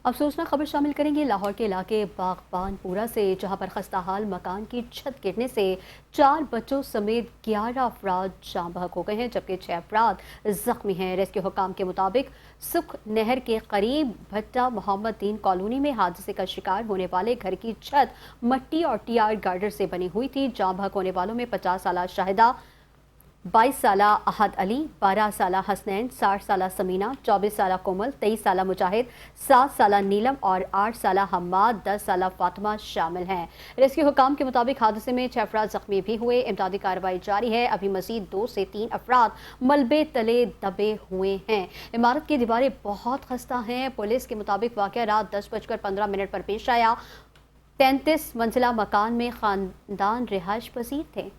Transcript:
अफसोसनाक खबर शामिल करेंगे लाहौर के इलाके बागबानपुरा से, जहां पर खस्ताहाल मकान की छत गिरने से 4 बच्चों समेत 11 अफराद जाँ बहक हो गए हैं, जबकि 6 अफराद जख्मी हैं। रेस्क्यू हुकाम के मुताबिक सुख नहर के करीब भट्टा मोहम्मद दीन कॉलोनी में हादसे का शिकार होने वाले घर की छत मट्टी और टीआर गार्डर से बनी हुई थी। जाँ बहक होने वालों में 50 साल शाहिदा, 22 साला अहद अली, 12 साला हसनैन, 60 साला समीना, 24 साला कोमल, 23 साला मुजाहिद, 7 साला नीलम और 8 साला हम्माद, 10 साला फातिमा शामिल हैं। रेस्क्यू हुकाम के मुताबिक हादसे में 6 अफराद जख्मी भी हुए। इमदादी कार्रवाई जारी है। अभी मजीद 2 से 3 अफराद मलबे तले दबे हुए हैं। इमारत की दीवारें बहुत खस्ता हैं। पुलिस के मुताबिक वाकया रात 10:15 पर पेश आया। 33 मंजिला मकान में खानदान रिहायश पजीर थे।